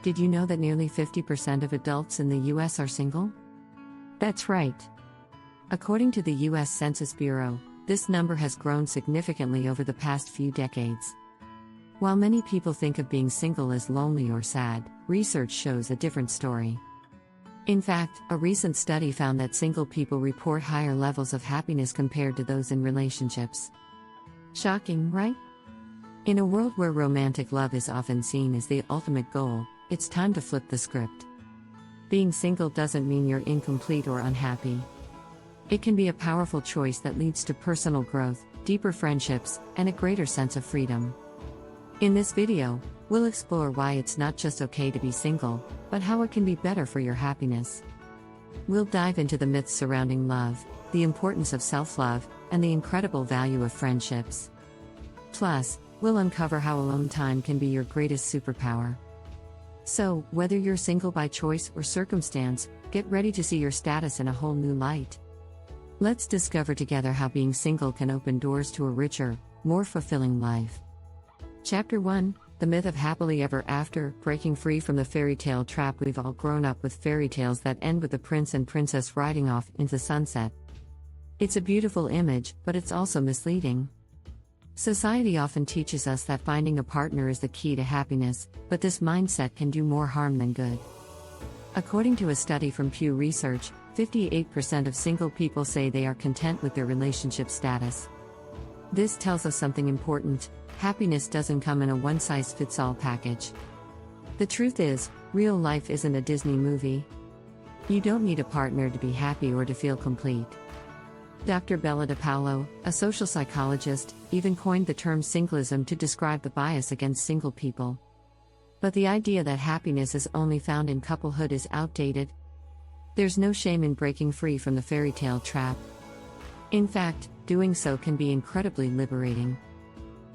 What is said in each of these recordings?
Did you know that nearly 50% of adults in the US are single? That's right. According to the US Census Bureau, this number has grown significantly over the past few decades. While many people think of being single as lonely or sad, research shows a different story. In fact, a recent study found that single people report higher levels of happiness compared to those in relationships. Shocking, right? In a world where romantic love is often seen as the ultimate goal, it's time to flip the script. Being single doesn't mean you're incomplete or unhappy. It can be a powerful choice that leads to personal growth, deeper friendships, and a greater sense of freedom. In this video, we'll explore why it's not just okay to be single, but how it can be better for your happiness. We'll dive into the myths surrounding love, the importance of self-love, and the incredible value of friendships. Plus, we'll uncover how alone time can be your greatest superpower. So, whether you're single by choice or circumstance, get ready to see your status in a whole new light. Let's discover together how being single can open doors to a richer, more fulfilling life. Chapter 1: The Myth of Happily Ever After, Breaking Free from the Fairy Tale Trap. We've all grown up with fairy tales that end with the prince and princess riding off into the sunset. It's a beautiful image, but it's also misleading. Society often teaches us that finding a partner is the key to happiness, but this mindset can do more harm than good. According to a study from Pew Research, 58% of single people say they are content with their relationship status. This tells us something important: happiness doesn't come in a one-size-fits-all package. The truth is, real life isn't a Disney movie. You don't need a partner to be happy or to feel complete. Dr. Bella DePaulo, a social psychologist, even coined the term singlism to describe the bias against single people. But the idea that happiness is only found in couplehood is outdated. There's no shame in breaking free from the fairy tale trap. In fact, doing so can be incredibly liberating.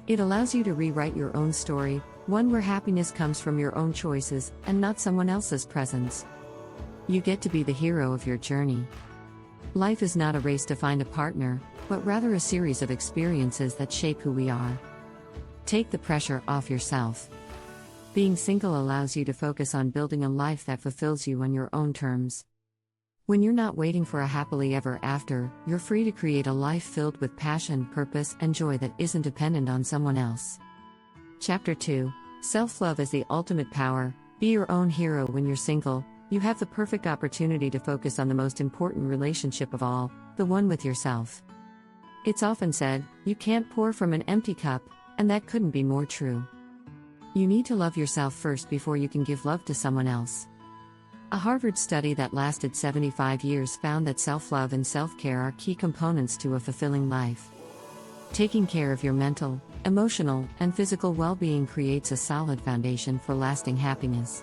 It allows you to rewrite your own story, one where happiness comes from your own choices and not someone else's presence. You get to be the hero of your journey. Life is not a race to find a partner, but rather a series of experiences that shape who we are. Take the pressure off yourself. Being single allows you to focus on building a life that fulfills you on your own terms. When you're not waiting for a happily ever after, you're free to create a life filled with passion, purpose, and joy that isn't dependent on someone else. Chapter 2: Self-Love as the Ultimate Power. Be your own hero. When you're single, you have the perfect opportunity to focus on the most important relationship of all, the one with yourself. It's often said, you can't pour from an empty cup, and that couldn't be more true. You need to love yourself first before you can give love to someone else. A Harvard study that lasted 75 years found that self-love and self-care are key components to a fulfilling life. Taking care of your mental, emotional, and physical well-being creates a solid foundation for lasting happiness.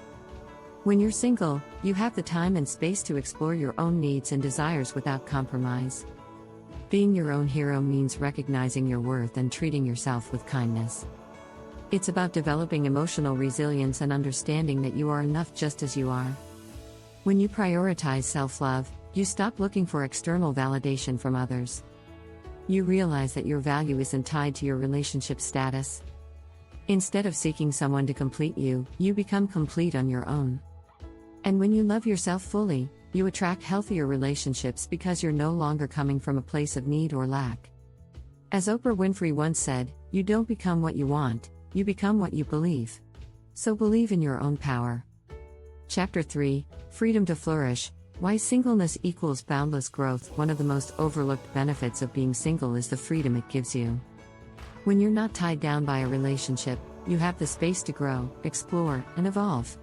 When you're single, you have the time and space to explore your own needs and desires without compromise. Being your own hero means recognizing your worth and treating yourself with kindness. It's about developing emotional resilience and understanding that you are enough just as you are. When you prioritize self-love, you stop looking for external validation from others. You realize that your value isn't tied to your relationship status. Instead of seeking someone to complete you, you become complete on your own. And when you love yourself fully, you attract healthier relationships because you're no longer coming from a place of need or lack. As Oprah Winfrey once said, you don't become what you want, you become what you believe. So believe in your own power. Chapter 3: Freedom to Flourish. Why singleness equals boundless growth. One of the most overlooked benefits of being single is the freedom it gives you. When you're not tied down by a relationship, you have the space to grow, explore, and evolve.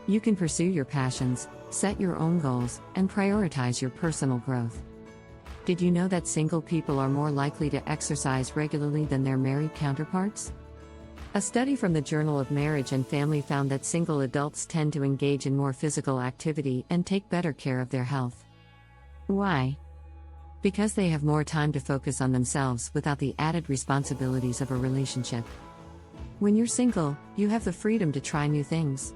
You can pursue your passions, set your own goals, and prioritize your personal growth. Did you know that single people are more likely to exercise regularly than their married counterparts? A study from the Journal of Marriage and Family found that single adults tend to engage in more physical activity and take better care of their health. Why? Because they have more time to focus on themselves without the added responsibilities of a relationship. When you're single, you have the freedom to try new things.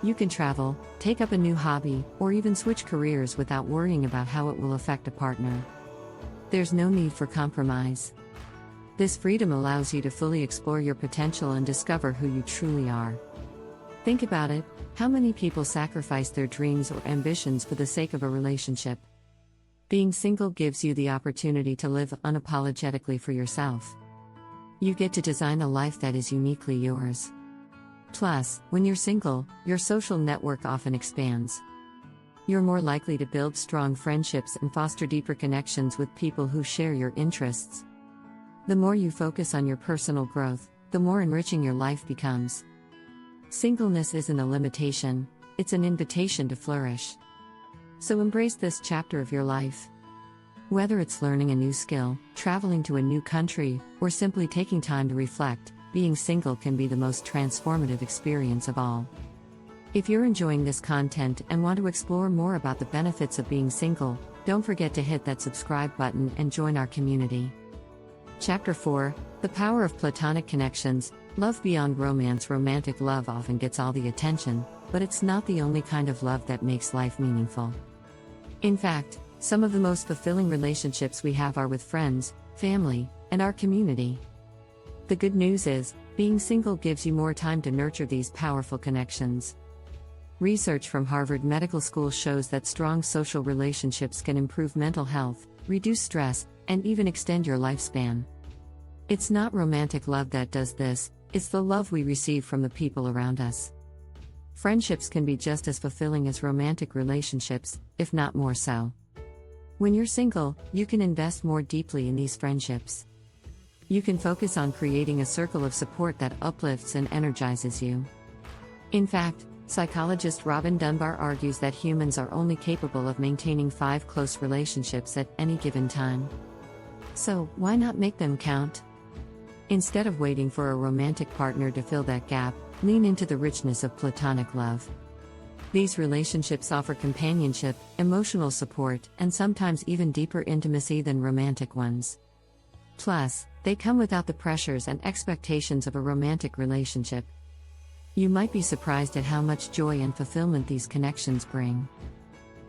You can travel, take up a new hobby, or even switch careers without worrying about how it will affect a partner. There's no need for compromise. This freedom allows you to fully explore your potential and discover who you truly are. Think about it: how many people sacrifice their dreams or ambitions for the sake of a relationship? Being single gives you the opportunity to live unapologetically for yourself. You get to design a life that is uniquely yours. Plus, when you're single, your social network often expands. You're more likely to build strong friendships and foster deeper connections with people who share your interests. The more you focus on your personal growth, the more enriching your life becomes. Singleness isn't a limitation, it's an invitation to flourish. So embrace this chapter of your life. Whether it's learning a new skill, traveling to a new country, or simply taking time to reflect, being single can be the most transformative experience of all. If you're enjoying this content and want to explore more about the benefits of being single, don't forget to hit that subscribe button and join our community. Chapter 4: The Power of Platonic Connections. Love beyond romance. Romantic love often gets all the attention, but it's not the only kind of love that makes life meaningful. In fact, some of the most fulfilling relationships we have are with friends, family, and our community. The good news is, being single gives you more time to nurture these powerful connections. Research from Harvard Medical School shows that strong social relationships can improve mental health, reduce stress, and even extend your lifespan. It's not romantic love that does this, it's the love we receive from the people around us. Friendships can be just as fulfilling as romantic relationships, if not more so. When you're single, you can invest more deeply in these friendships. You can focus on creating a circle of support that uplifts and energizes you. In fact, psychologist Robin Dunbar argues that humans are only capable of maintaining 5 close relationships at any given time. So, why not make them count? Instead of waiting for a romantic partner to fill that gap, lean into the richness of platonic love. These relationships offer companionship, emotional support, and sometimes even deeper intimacy than romantic ones. Plus, they come without the pressures and expectations of a romantic relationship. You might be surprised at how much joy and fulfillment these connections bring.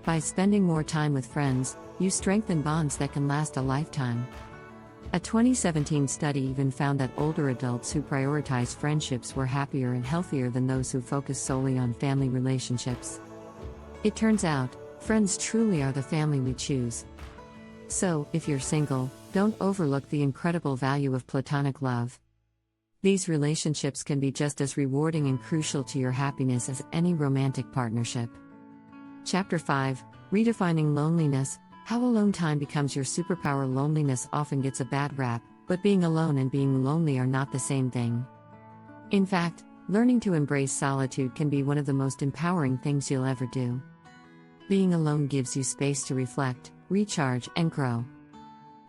By spending more time with friends, you strengthen bonds that can last a lifetime. A 2017 study even found that older adults who prioritize friendships were happier and healthier than those who focus solely on family relationships. It turns out, friends truly are the family we choose. So, if you're single, don't overlook the incredible value of platonic love. These relationships can be just as rewarding and crucial to your happiness as any romantic partnership. Chapter 5: Redefining Loneliness. How alone time becomes your superpower. Loneliness often gets a bad rap, but being alone and being lonely are not the same thing. In fact, learning to embrace solitude can be one of the most empowering things you'll ever do. Being alone gives you space to reflect, recharge, and grow.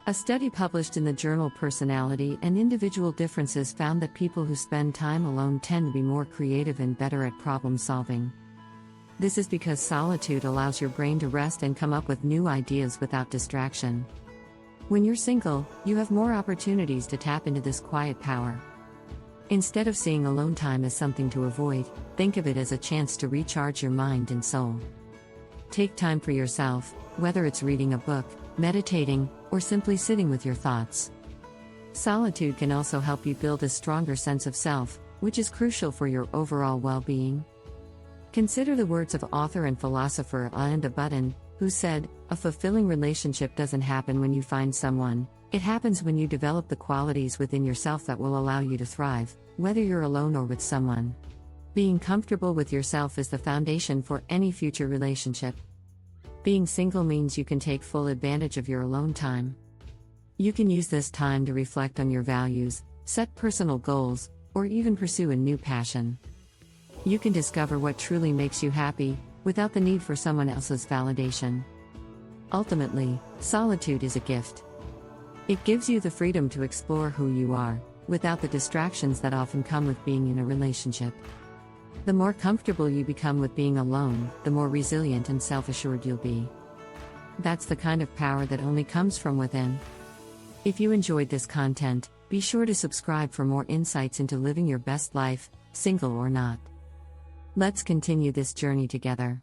A study published in the journal Personality and Individual Differences found that people who spend time alone tend to be more creative and better at problem solving. This is because solitude allows your brain to rest and come up with new ideas without distraction. When you're single, you have more opportunities to tap into this quiet power. Instead of seeing alone time as something to avoid, think of it as a chance to recharge your mind and soul. Take time for yourself, whether it's reading a book, meditating, or simply sitting with your thoughts. Solitude can also help you build a stronger sense of self, which is crucial for your overall well-being. Consider the words of author and philosopher Alain de Botton, who said, "A fulfilling relationship doesn't happen when you find someone, it happens when you develop the qualities within yourself that will allow you to thrive, whether you're alone or with someone." Being comfortable with yourself is the foundation for any future relationship. Being single means you can take full advantage of your alone time. You can use this time to reflect on your values, set personal goals, or even pursue a new passion. You can discover what truly makes you happy, without the need for someone else's validation. Ultimately, solitude is a gift. It gives you the freedom to explore who you are, without the distractions that often come with being in a relationship. The more comfortable you become with being alone, the more resilient and self-assured you'll be. That's the kind of power that only comes from within. If you enjoyed this content, be sure to subscribe for more insights into living your best life, single or not. Let's continue this journey together.